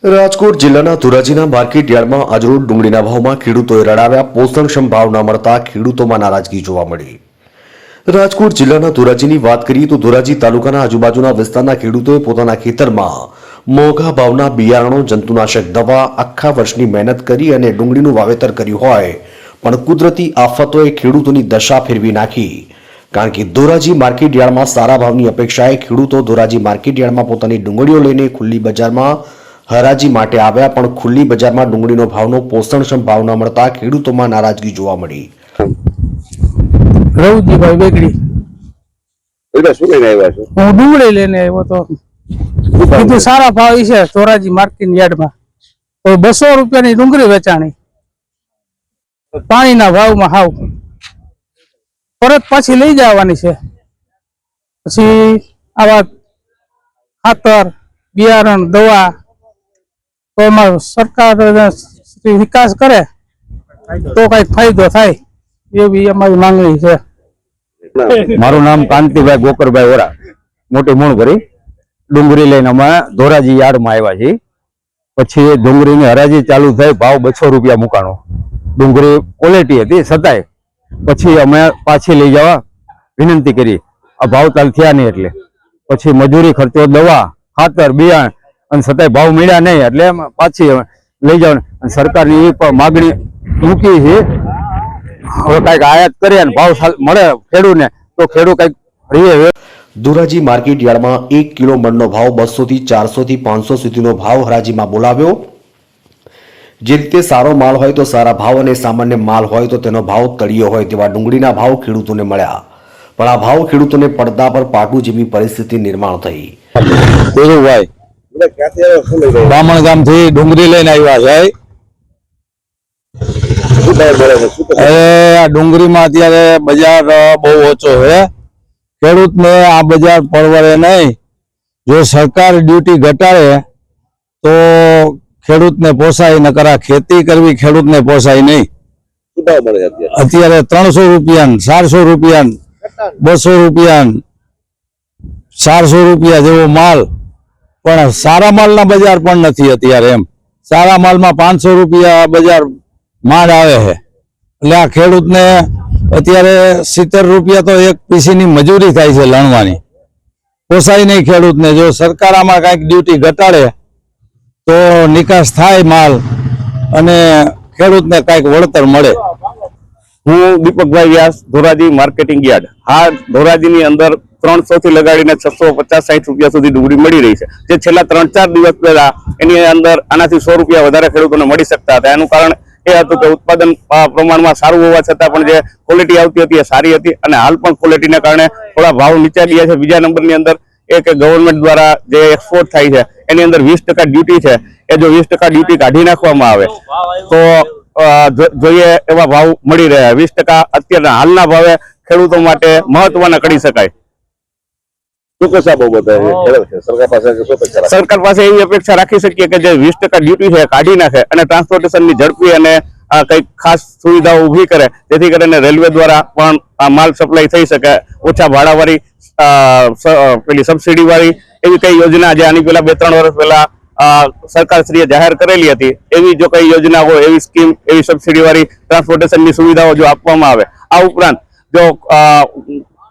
રાજકોટ જિલ્લાના ધોરાજીના માર્કેટ યાર્ડમાં આજરોજ ડુંગળીના ભાવમાં ખેડૂતોએ રડાવ્યા પોષણક્ષમ ભાવ ન મળતા ખેડૂતોમાં નારાજગી જોવા મળી। રાજકોટ જિલ્લાના ધોરાજીની વાત કરીએ તો ધોરાજી તાલુકાના આજુબાજુના વિસ્તારના ખેડૂતોએ પોતાના ખેતરમાં મોંઘા ભાવના બિયારણો, જંતુનાશક દવા, આખા વર્ષની મહેનત કરી અને ડુંગળીનું વાવેતર કર્યું હોય પણ કુદરતી આફતોએ ખેડૂતોની દશા ફેરવી નાખી। કારણ કે ધોરાજી માર્કેટ યાર્ડમાં સારા ભાવની અપેક્ષાએ ખેડૂતો ધોરાજી માર્કેટ યાર્ડમાં પોતાની ડુંગળીઓ લઈને ખુલ્લી બજારમાં હરાજી માટે આવ્યા પણ ખુલ્લી બજારમાં ડુંગળીનો ભાવનો પોષણક્ષમ ભાવ ન મળતા ખેડૂતોમાં નારાજગી જોવા મળી। રવજીભાઈ બેગડી શું લઈને આવ્યા છો? હું ડુંગળી લઈને આવ્યો તો કીધું સારા ભાવ છે ધોરાજી માર્કેટ યાર્ડમાં તો 200 રૂપિયાની ડુંગળી વેચાણી પાણીના ભાવમાં હાવ પરત પાછી લઈ જવાની છે। પછી આવા ખાતર, બિયારણ, દવા તો એમાં સરકાર વિકાસ કરે તો કઈક ફાયદો થાય એવી અમારી માંગણી છે। મારું નામ કાંતિભાઈ ગોકરભાઈ ઓરા, મોટી મૂણભરી ડુંગળી લઈને અમે ધોરાજી યાર્ડમાં આવ્યા છીએ। પછી ડુંગળીની હરાજી ચાલુ થઈ, ભાવ 200 રૂપિયા મૂકાણો। ડુંગળી ક્વોલિટી હતી છતાંય પછી અમે પાછી લઈ જવા વિનંતી કરી, આ ભાવ તાલ થયા નહીં એટલે પછી મજૂરી ખર્ચો, દવા, ખાતર, બિયારણ અને છતાંય ભાવ મળ્યા નહીં એટલે પાછી લઈ જવાનું અને સરકારની માગણી મૂકી છે હવે કઈક આયાત કરે અને ભાવ મળે ખેડૂતને તો ખેડૂત કઈક રીએ। ધોરાજી માર્કેટ યાર્ડમાં 1 કિલો મણનો ભાવ 200 થી 400 થી 500 સુધીનો ભાવ હરાજીમાં બોલાવ્યો। જે રીતે સારો માલ હોય તો સારા ભાવ અને સામાન્ય માલ હોય તો તેનો ભાવ તળિયો હોય તેવા ડુંગળીના ભાવ ખેડૂતોને મળ્યા પણ આ ભાવ ખેડૂતોને પડદા પર પાટું જેવી પરિસ્થિતિ નિર્માણ થઈ। ભાઈ બામણ ગામથી ડુંગળી લઈને આવ્યા છે। આ ડુંગળીમાં અત્યારે બજાર બહુ ઓછો છે, ખેડૂતને આ બજાર પરવડે નહીં। જો સરકાર ડ્યુટી ઘટાડે તો ખેડૂતને પોસાય, નકર આ ખેતી કરવી ખેડૂતને પોસાય નહીં। અત્યારે 300 રૂપિયા, 400 રૂપિયા, 200 રૂપિયા, 400 રૂપિયા જેવો માલ, પણ સારા માલના બજાર પણ નથી અત્યારે। એમ સારા માલમાં 500 રૂપિયા બજાર માંડ આવે છે એટલે આ ખેડૂતને અત્યારે 70 રૂપિયા તો એક પીસીની મજૂરી થાય છે લણવાની, પોસાય નહીં ખેડૂતને। જો સરકાર આમાં કંઈક ડ્યુટી ઘટાડે તો નિકાસ થાય માલ અને ખેડૂતને કંઈક વળતર મળે। હું દીપકભાઈ વ્યાસ, ધોરાજી માર્કેટિંગ યાર્ડ। હા, ધોરાજીની અંદર 300 થી લગાડીને 650-60 રૂપિયા સુધી ડુંગળી મળી રહી છે, જે છેલ્લા 3-4 દિવસ પહેલા એની અંદર આનાથી 100 રૂપિયા વધારે ખેડૂતોને મળી શકતા હતા। એનું કારણ એ હતું કે ઉત્પાદન પ્રમાણમાં સારું હોવા છતાં પણ જે ક્વોલિટી આવતી હતી એ સારી હતી અને હાલ પણ ક્વોલિટીને કારણે થોડા ભાવ નીચા ગયા છે। બીજા નંબરની અંદર એ કે ગવર્મેન્ટ દ્વારા જે એક્સપોર્ટ થાય છે એની અંદર 20% ડ્યુટી છે, એ જો 20% ડ્યુટી કાઢી નાખવામાં આવે તો જોઈએ એવા ભાવ મળી રહ્યા। 20% અત્યારના હાલના ભાવે ખેડૂતો માટે મહત્વના કરી શકાય। સરકાર પાસે એવી અપેક્ષા રાખી શકીએ કે જે 20% ડ્યુટી છે કાઢી નાખે અને ટ્રાન્સપોર્ટેશનની ઝડપી અને કઈક ખાસ સુવિધાઓ ઉભી કરે, જેથી કરીને રેલવે દ્વારા પણ માલ સપ્લાય થઈ શકે। ઓછા ભાડાવાળી, પેલી સબસિડી વાળી એવી કઈ યોજના જે આની પેલા 2-3 વર્ષ પહેલા સરકારશ્રીએ જાહેર કરેલી હતી, એવી જો કઈ યોજના હોય, એવી સ્કીમ, એવી સબસિડી વાળી ટ્રાન્સપોર્ટેશનની સુવિધાઓ જો આપવામાં આવે, આ ઉપરાંત જો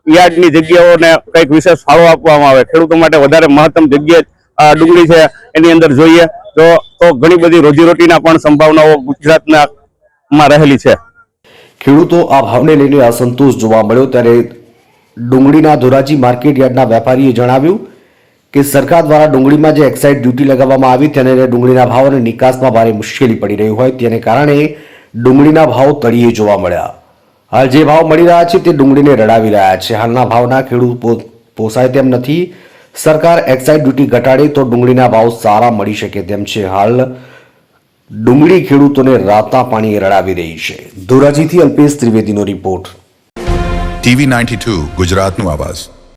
યાર્ડની જગ્યાઓને કંઈક વિશેષ ફાળો આપવામાં આવે, ખેડૂતો માટે વધારે મહત્તમ જગ્યા ડુંગળી છે એની અંદર જોઈએ તો ઘણી બધી રોજીરોટીના પણ સંભાવનાઓ ગુજરાતમાં રહેલી છે। ખેડૂતો આ ભાવને લઈને અસંતોષ જોવા મળ્યો ત્યારે ડુંગળીના ધોરાજી માર્કેટ યાર્ડના વેપારીએ જણાવ્યું કે સરકાર દ્વારા ડુંગળીમાં જે એક્સાઇઝ ડ્યુટી લગાવવામાં આવી તેને ડુંગળીના ભાવ અને નિકાસમાં ભારે મુશ્કેલી પડી રહી હોય તેને કારણે ડુંગળીના ભાવ તળિયે જોવા મળ્યા। હાલ જે ભાવ મળી રહ્યા છે તે ડુંગળીને રડાવી રહ્યા છે। હાલના ભાવના ખેડૂત પોસાય તેમ નથી। સરકાર એક્સાઇઝ ડ્યુટી ઘટાડે તો ડુંગળીના ભાવ સારા મળી શકે તેમ છે। હાલ ડુંગળી ખેડૂતોને રાતા પાણીએ રડાવી રહી છે। ધોરાજીથી અલ્પેશ ત્રિવેદીનો રિપોર્ટ। TV92 ગુજરાતનું આવાજ।